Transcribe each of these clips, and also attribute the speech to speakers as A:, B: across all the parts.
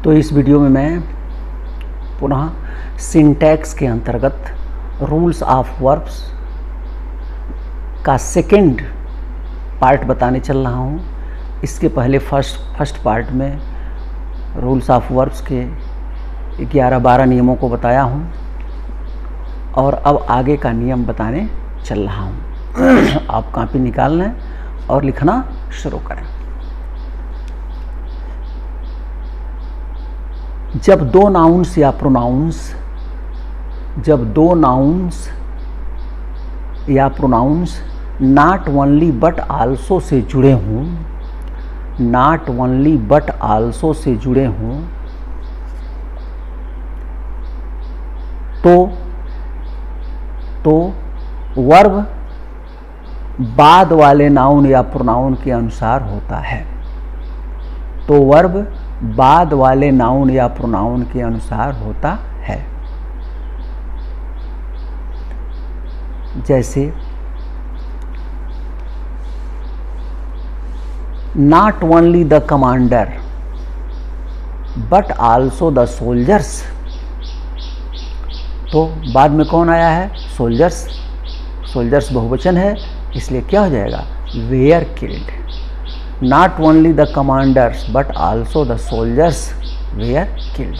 A: तो इस वीडियो में मैं पुनः सिंटैक्स के अंतर्गत रूल्स ऑफ वर्ब्स का सेकंड पार्ट बताने चल रहा हूँ। इसके पहले फर्स्ट पार्ट में रूल्स ऑफ वर्ब्स के 11-12 नियमों को बताया हूँ और अब आगे का नियम बताने चल रहा हूँ। आप कॉपी निकाल लें और लिखना शुरू करें। जब दो नाउन्स या pronouns not only but also से जुड़े हों, तो वर्ब बाद वाले नाउन या प्रोनाउन के अनुसार होता है। तो वर्ब बाद वाले नाउन या प्रोनाउन के अनुसार होता है। जैसे not only the commander but also the soldiers. तो बाद में कौन आया है? सोल्जर्स बहुवचन है, इसलिए क्या हो जाएगा? Where killed. Not only the commanders but also the soldiers where killed.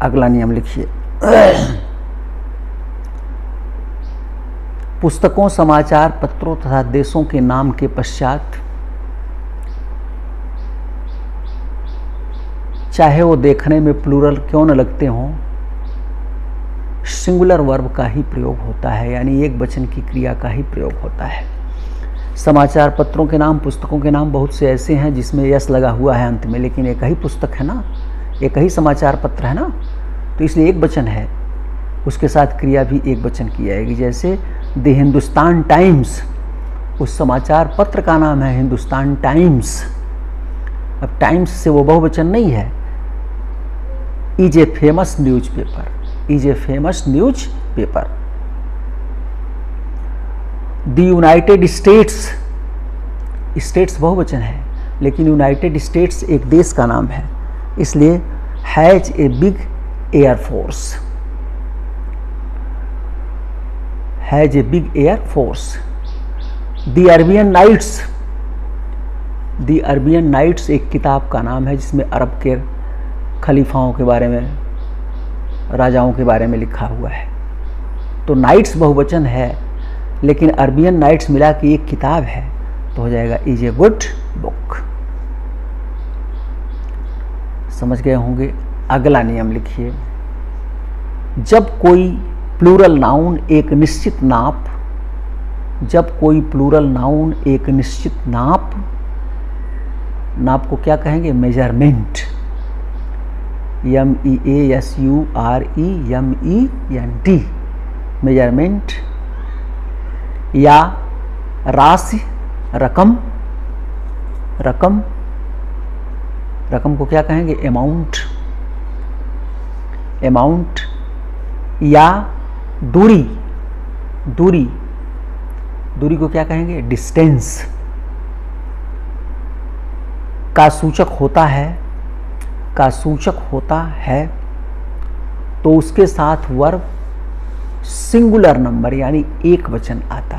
A: अगला नियम लिखिए। पुस्तकों, समाचार पत्रों तथा देशों के नाम के पश्चात चाहे वो देखने में प्लूरल क्यों न लगते हों, सिंगुलर वर्ब का ही प्रयोग होता है, यानी एक वचन की क्रिया का ही प्रयोग होता है। समाचार पत्रों के नाम, पुस्तकों के नाम बहुत से ऐसे हैं जिसमें यस लगा हुआ है अंत में, लेकिन एक ही पुस्तक है ना, एक ही समाचार पत्र है ना, तो इसलिए एक वचन है, उसके साथ क्रिया भी एक वचन की जाएगी। जैसे द हिंदुस्तान टाइम्स, उस समाचार पत्र का नाम है हिंदुस्तान टाइम्स। अब टाइम्स से वो बहुवचन नहीं है। Is a famous newspaper. The United states बहुवचन है, लेकिन यूनाइटेड स्टेट्स एक देश का नाम है, इसलिए has a big air force. The Arabian Nights एक किताब का नाम है जिसमें अरब के खलीफाओं के बारे में, राजाओं के बारे में लिखा हुआ है। तो नाइट्स बहुवचन है, लेकिन अरबियन नाइट्स मिला के एक किताब है, तो हो जाएगा इज ए गुड बुक। समझ गए होंगे। अगला नियम लिखिए। जब कोई प्लूरल नाउन एक निश्चित नाप को क्या कहेंगे? मेजरमेंट। MEASUREMENT, measurement. या राशि, रकम को क्या कहेंगे? अमाउंट। या दूरी को क्या कहेंगे? डिस्टेंस। का सूचक होता है तो उसके साथ वर्ब सिंगुलर नंबर यानी एक वचन आता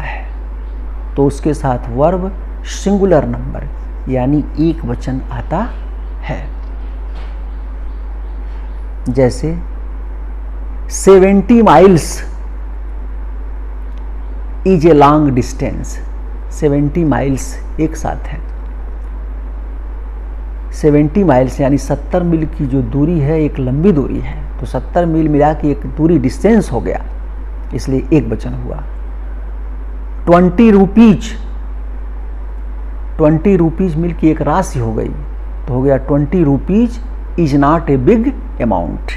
A: है। जैसे 70 miles is a long distance. 70 miles एक साथ है। 70 माइल्स यानी 70 मील की जो दूरी है एक लंबी दूरी है, तो 70 मील मिला के एक दूरी डिस्टेंस हो गया, इसलिए एक वचन हुआ। 20 रुपीज मिल की एक राशि हो गई, तो हो गया 20 rupees is not a big amount.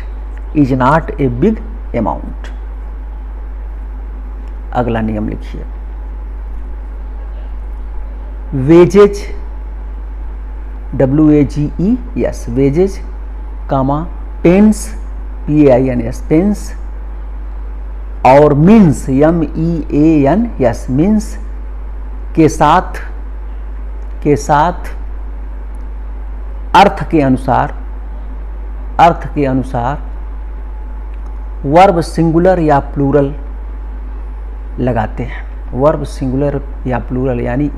A: अगला नियम लिखिए। Wages, WAGES, wages, pains, PAINS, pains, और मीन्स, MEANS, मीन्स के साथ के साथ अर्थ के अनुसार वर्ब सिंगुलर या प्लूरल लगाते हैं। वर्ब सिंगुलर या प्लूरल यानी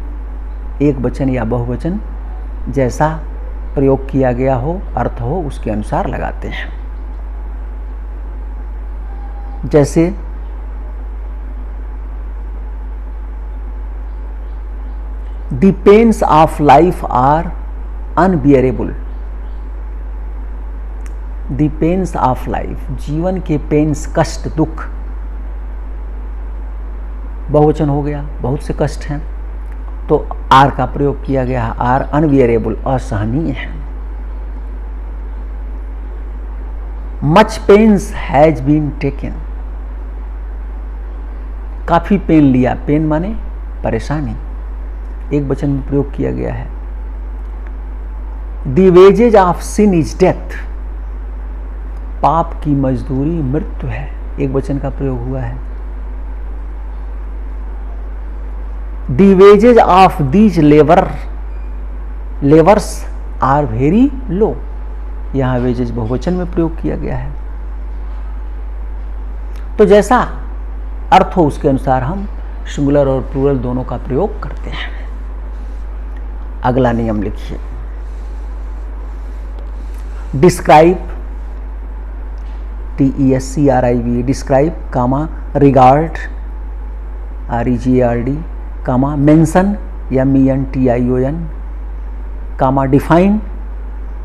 A: एक वचन या बहुवचन जैसा प्रयोग किया गया हो, अर्थ हो, उसके अनुसार लगाते हैं। जैसे the pains of life are unbearable. The pains of life, जीवन के पेन्स, कष्ट, दुख, बहुवचन हो गया, बहुत से कष्ट हैं, तो आर का प्रयोग किया गया है। आर अनबियरेबल, असहनीय है। Much pains has been taken, काफी पेन लिया, पेन माने परेशानी, एक वचन में प्रयोग किया गया है। The wages of sin is death, पाप की मजदूरी मृत्यु है, एक वचन का प्रयोग हुआ है। The wages of these labours are very low, यहां वेजेज बहुवचन में प्रयोग किया गया है। तो जैसा अर्थ हो उसके अनुसार हम सिंगुलर और प्लूरल दोनों का प्रयोग करते हैं। अगला नियम लिखिए। डिस्क्राइब, TESCRIB, डिस्क्राइब, कामा रिगार्ड, REGARD, कामा मेंशन, MENTION, कामा डिफाइन,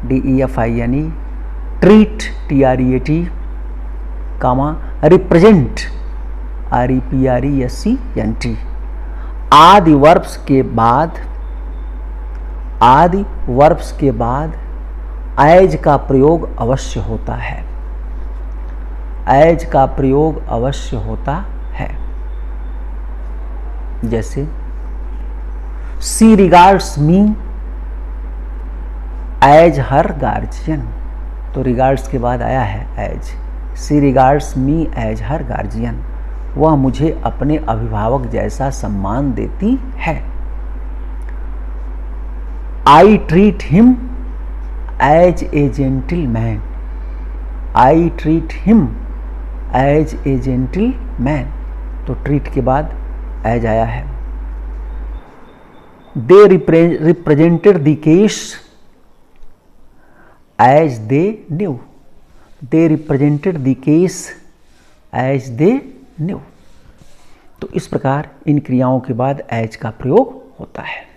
A: DEFINE, ट्रीट, TREAT, कामा रिप्रेजेंट, REPRESENT। आदि वर्ब्स के बाद एज का प्रयोग अवश्य होता है। एज का प्रयोग अवश्य होता है। जैसे she regards me as her guardian, तो रिगार्ड्स के बाद आया है as. She regards me as her guardian, वह मुझे अपने अभिभावक जैसा सम्मान देती है। I treat him as a gentleman, I treat him as a gentleman, तो ट्रीट के बाद एज आया है। They represented the case as they knew, they represented the case as they knew. तो इस प्रकार इन क्रियाओं के बाद एज का प्रयोग होता है।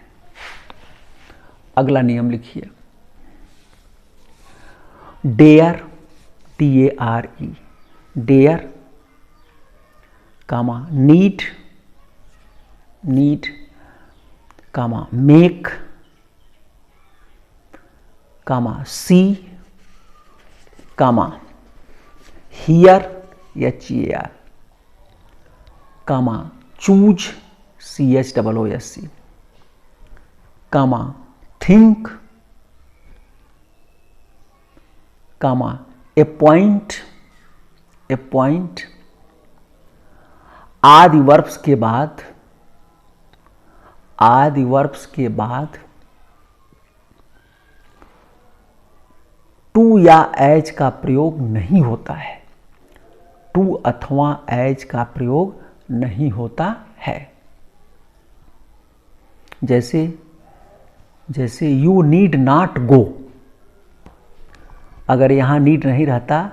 A: अगला नियम लिखिए। Dare, DARE, dare, comma need, comma make, comma see, comma hear, HEAR, comma choose, CHOOSE, comma think, comma appoint, आदि वर्ब्स के बाद टू या एज का प्रयोग नहीं होता है। टू अथवा एज का प्रयोग नहीं होता है। जैसे यू नीड नॉट गो, अगर यहां नीड नहीं रहता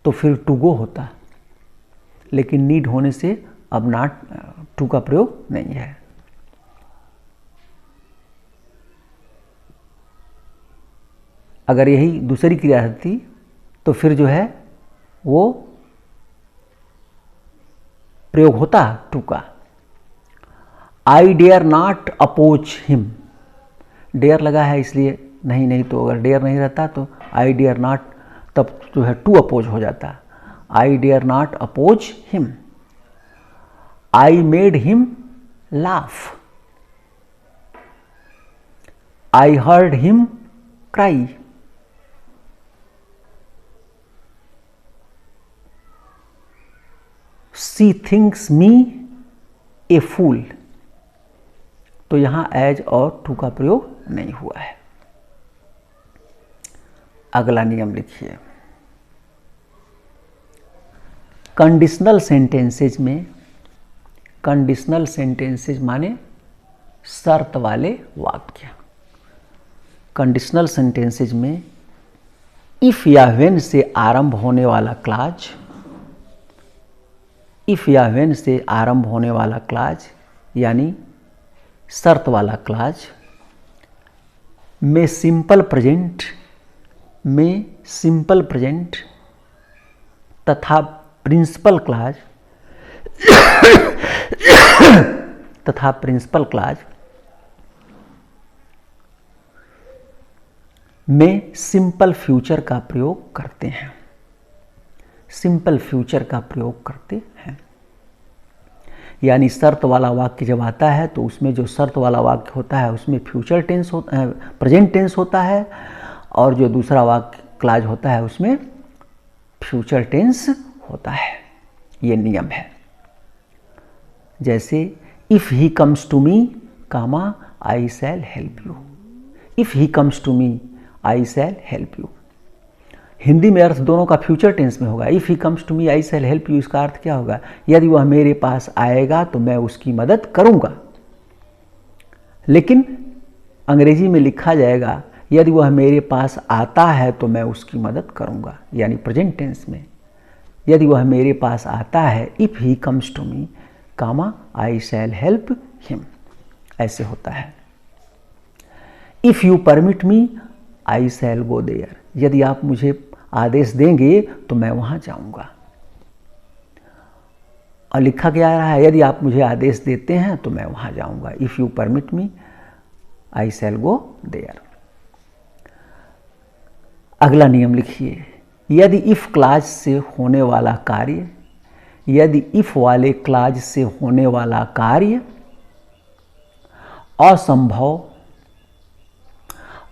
A: तो फिर टू गो होता, लेकिन नीड होने से अब नॉट, टू का प्रयोग नहीं है। अगर यही दूसरी क्रिया रहती तो फिर जो है वो प्रयोग होता टू का। I dare not oppose him, dare लगा है इसलिए नहीं, तो अगर डेयर नहीं रहता तो आई डेयर नॉट, तब जो है टू अपोज हो जाता। I dare not oppose him. I made him laugh, I heard him cry. She thinks me a fool, तो यहां एज और टू का प्रयोग नहीं हुआ है। अगला नियम लिखिए। कंडीशनल सेंटेंसेज में, कंडीशनल सेंटेंसेज माने शर्त वाले वाक्य। कंडीशनल सेंटेंसेज में इफ या व्हेन से आरंभ होने वाला क्लाज, इफ या व्हेन से आरंभ होने वाला क्लाज यानी शर्त वाला क्लाज में सिंपल प्रेजेंट, में सिंपल प्रेजेंट तथा प्रिंसिपल क्लाज तथा प्रिंसिपल क्लाज में सिंपल फ्यूचर का प्रयोग करते हैं, सिंपल फ्यूचर का प्रयोग करते हैं। यानी शर्त वाला वाक्य जब आता है तो उसमें जो शर्त वाला वाक्य होता है उसमें फ्यूचर टेंस होता है, प्रेजेंट टेंस होता है, और जो दूसरा वाक्य क्लाज होता है उसमें फ्यूचर टेंस होता है। ये नियम है। जैसे if he comes to me comma I shall help you, if he comes to me I shall help you. Hindi में अर्थ दोनों का फ्यूचर टेंस में होगा। If he comes to me I shall help you, इसका अर्थ क्या होगा? यदि वह मेरे पास आएगा तो मैं उसकी मदद करूंगा। लेकिन अंग्रेजी में लिखा जाएगा यदि वह मेरे पास आता है तो मैं उसकी मदद करूंगा, यानी प्रेजेंट टेंस में यदि वह मेरे पास आता है, if he comes to me comma I shall help him, ऐसे होता है। If you permit me I shall go there, यदि आप मुझे आदेश देंगे तो मैं वहां जाऊंगा। और लिखा क्या रहा है? यदि आप मुझे आदेश देते हैं तो मैं वहां जाऊंगा। If you permit me I shall go there. अगला नियम लिखिए। यदि इफ क्लाज से होने वाला कार्य, यदि इफ वाले क्लाज से होने वाला कार्य असंभव,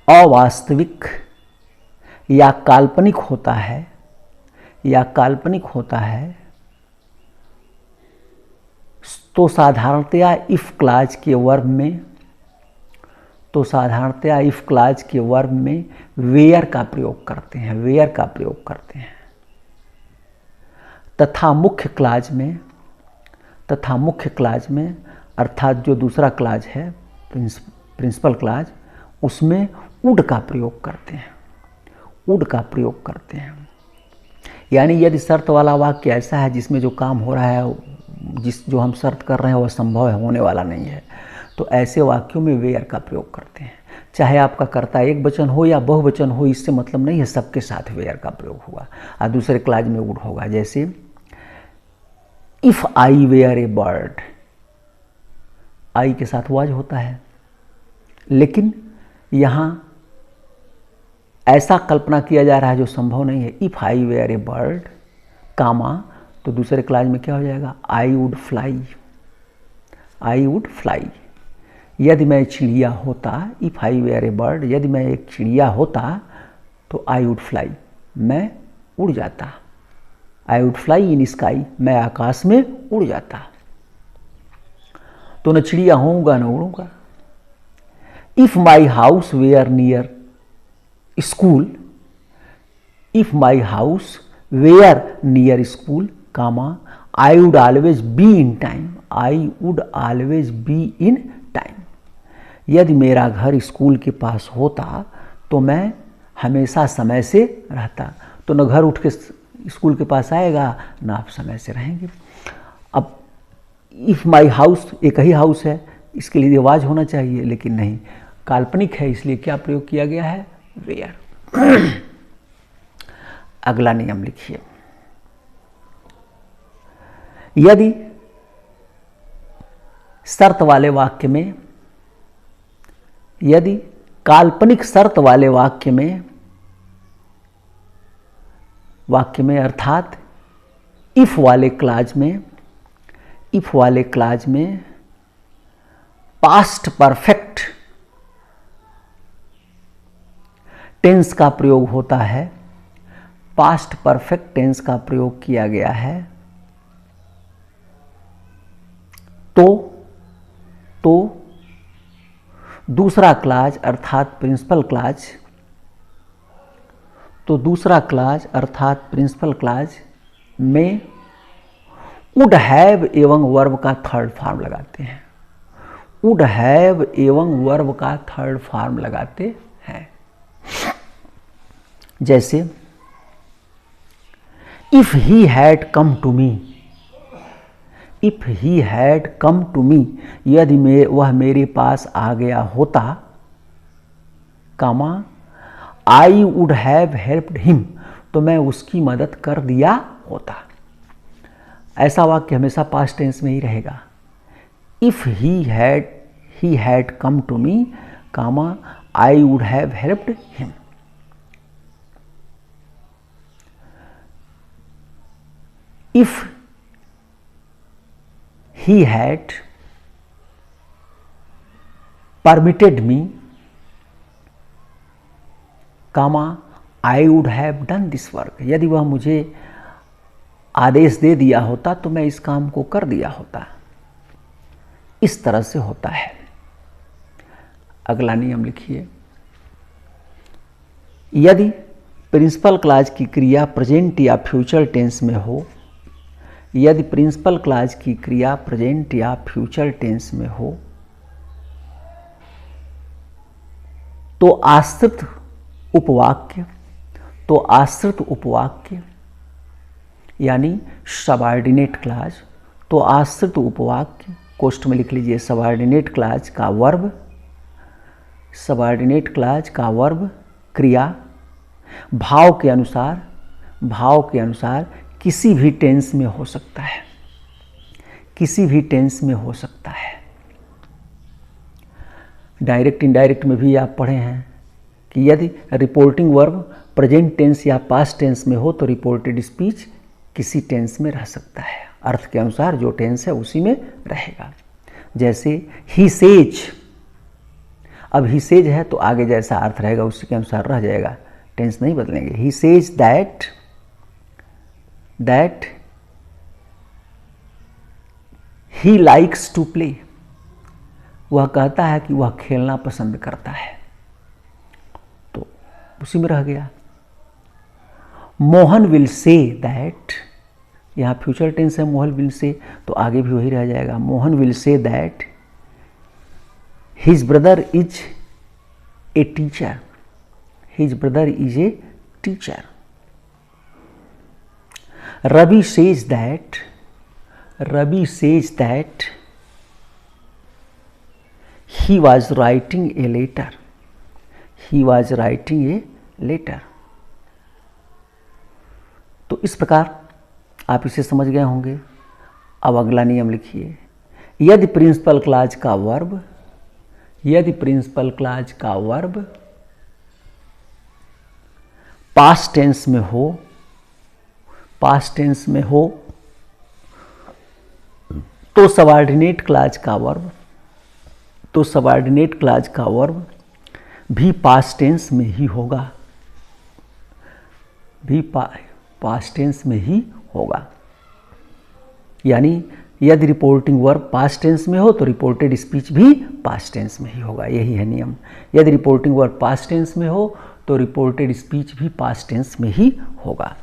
A: अवास्तविक या काल्पनिक होता है, या काल्पनिक होता है, तो साधारणतया इफ क्लाज के वर्ब में, तो साधारणतया इफ क्लाज के वर्ब में वेयर का प्रयोग करते हैं, वेयर का प्रयोग करते हैं। तथा मुख्य क्लाज में, तथा मुख्य क्लाज में अर्थात जो दूसरा क्लाज है प्रिंसिपल क्लाज, उसमें वुड का प्रयोग करते हैं, वुड का प्रयोग करते हैं। यानी यदि शर्त वाला वाक्य ऐसा है जिसमें जो काम हो रहा है, जो हम शर्त कर रहे हैं वह संभव है, होने वाला नहीं है, तो ऐसे वाक्यों में वेयर का प्रयोग करते हैं। चाहे आपका कर्ता एक वचन हो या बहुवचन हो, इससे मतलब नहीं है, सबके साथ वेयर का प्रयोग हुआ। और दूसरे क्लाज में वुड होगा। जैसे if I were a bird, I के साथ वाज होता है, लेकिन यहां ऐसा कल्पना किया जा रहा है जो संभव नहीं है। If I were a bird comma, तो दूसरे क्लाज में क्या हो जाएगा? I would fly, I would fly. यदि मैं चिड़िया होता, if I were a bird, यदि मैं एक चिड़िया होता तो आई वुड फ्लाई, मैं उड़ जाता। आई वुड फ्लाई इन स्काई, मैं आकाश में उड़ जाता। तो न चिड़िया होऊंगा न उड़ूंगा। If my house were near school, if my house were near school comma I would always be in time, I would always be in time. यदि मेरा घर स्कूल के पास होता तो मैं हमेशा समय से रहता। तो न घर उठ के स्कूल के पास आएगा ना आप समय से रहेंगे। अब इफ माई हाउस एक ही हाउस है, इसके लिए रिवाज होना चाहिए, लेकिन नहीं, काल्पनिक है, इसलिए क्या प्रयोग किया गया है? वेयर। अगला नियम लिखिए। यदि शर्त वाले वाक्य में, यदि काल्पनिक शर्त वाले वाक्य में अर्थात इफ वाले क्लाज में, इफ वाले क्लाज में पास्ट परफेक्ट टेंस का प्रयोग होता है, पास्ट परफेक्ट टेंस का प्रयोग किया गया है, तो दूसरा क्लाज अर्थात प्रिंसिपल क्लाज, तो दूसरा क्लाज अर्थात प्रिंसिपल क्लाज में वुड हैव एवं वर्ब का थर्ड फॉर्म लगाते हैं। वुड हैव एवं वर्ब का थर्ड फॉर्म लगाते हैं। जैसे if he had come to me, if he had come to me, यदि वह मेरे पास आ गया होता, comma I would have helped him, तो मैं उसकी मदद कर दिया होता। ऐसा वाक्य हमेशा पास्ट टेंस में ही रहेगा। If he had come to me, comma I would have helped him. If he had permitted me, comma I would have done this work, यदि वह मुझे आदेश दे दिया होता तो मैं इस काम को कर दिया होता। इस तरह से होता है। अगला नियम लिखिए, यदि प्रिंसिपल क्लाज की क्रिया प्रेजेंट या फ्यूचर टेंस में हो, यदि प्रिंसिपल क्लाज की क्रिया प्रेजेंट या फ्यूचर टेंस में हो, तो आश्रित उपवाक्य यानी सबऑर्डिनेट क्लाज, तो आश्रित उपवाक्य कोष्ठ में लिख लीजिए सबऑर्डिनेट क्लाज का वर्ब, सबऑर्डिनेट क्लाज का वर्ब क्रिया भाव के अनुसार किसी भी टेंस में हो सकता है, किसी भी टेंस में हो सकता है। डायरेक्ट इनडायरेक्ट में भी आप पढ़े हैं कि यदि रिपोर्टिंग वर्ब प्रेजेंट टेंस या पास्ट टेंस में हो तो रिपोर्टेड स्पीच किसी टेंस में रह सकता है, अर्थ के अनुसार जो टेंस है उसी में रहेगा। जैसे ही सेज, अब ही सेज है तो आगे जैसा अर्थ रहेगा उसी के अनुसार रह जाएगा, टेंस नहीं बदलेंगे। He says that he likes to play, वह कहता है कि वह खेलना पसंद करता है, तो उसी में रह गया। मोहन विल से दैट, यहाँ फ्यूचर टेंस है, मोहन विल से, तो आगे भी वही रह जाएगा। Mohan will say that his brother is a teacher, his brother is a teacher. Ravi says that he was writing a letter, he was writing a letter। तो इस प्रकार आप इसे समझ गए होंगे। अब अगला नियम लिखिए, यदि प्रिंसिपल क्लाज का वर्ब पास्ट टेंस में हो, तो सबऑर्डिनेट क्लाज का वर्ब भी पास्ट टेंस में ही होगा, यानी यदि रिपोर्टिंग वर्ब पास्ट टेंस में हो तो रिपोर्टेड स्पीच भी पास्ट टेंस में ही होगा। यही है नियम, यदि रिपोर्टिंग वर्ब पास्ट टेंस में हो तो रिपोर्टेड स्पीच भी पास्ट टेंस में ही होगा।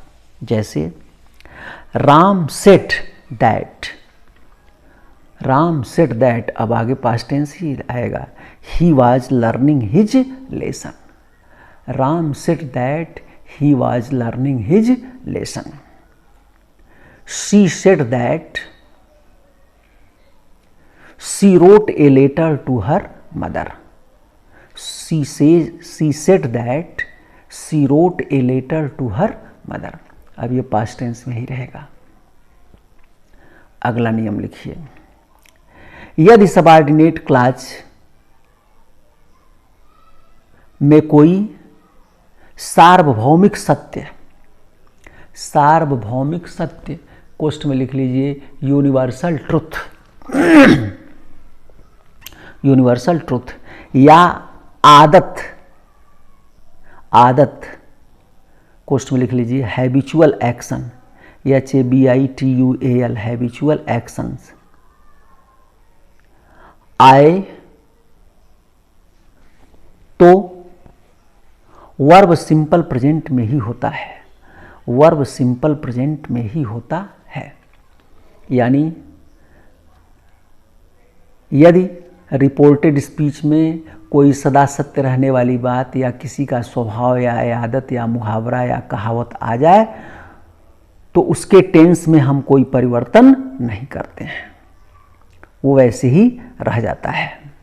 A: जैसे राम सेट दैट, अब आगे पास्ट टेंस ही आएगा। He was learning his lesson, Ram said that he was learning his lesson. She said that she wrote a letter to her mother, she said that she wrote a letter to her mother. अब ये past tense में ही रहेगा। अगला नियम लिखिए, यदि subordinate clause में कोई सार्वभौमिक सत्य कोष्ठ में लिख लीजिए यूनिवर्सल ट्रुथ या आदत कोष्ठ में लिख लीजिए habitual action, HABITUAL habitual actions. I तो वर्ब सिंपल प्रेजेंट में ही होता है, वर्ब सिंपल प्रेजेंट में ही होता है। यानी यदि रिपोर्टेड स्पीच में कोई सदा सत्य रहने वाली बात या किसी का स्वभाव या आदत या मुहावरा या कहावत आ जाए तो उसके टेंस में हम कोई परिवर्तन नहीं करते हैं, वो वैसे ही रह जाता है,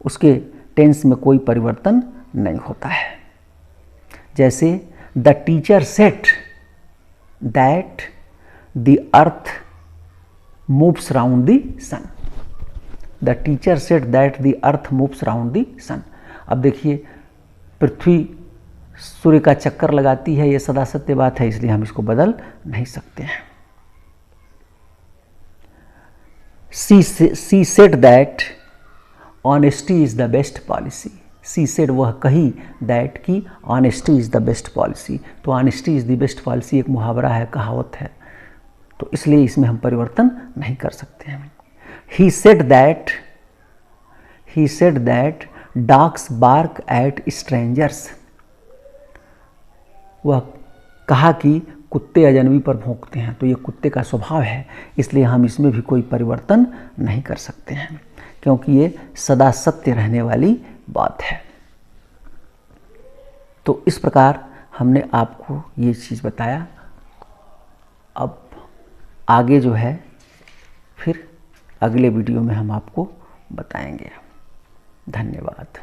A: उसके टेंस में कोई परिवर्तन नहीं होता है। जैसे the teacher said that the earth moves round the sun, the teacher said that the earth moves round the sun. अब देखिए, पृथ्वी सूर्य का चक्कर लगाती है, ये सदा सत्य बात है, इसलिए हम इसको बदल नहीं सकते हैं। She said that honesty is the best policy, she said वह कही दैट की honesty is the best policy, तो honesty is the best policy एक मुहावरा है, कहावत है, तो इसलिए इसमें हम परिवर्तन नहीं कर सकते हैं। He said that dogs bark at strangers, वह कहा कि कुत्ते अजनबी पर भौंकते हैं, तो ये कुत्ते का स्वभाव है, इसलिए हम इसमें भी कोई परिवर्तन नहीं कर सकते हैं, क्योंकि ये सदा सत्य रहने वाली बात है। तो इस प्रकार हमने आपको ये चीज़ बताया। अब आगे जो है फिर अगले वीडियो में हम आपको बताएंगे। धन्यवाद।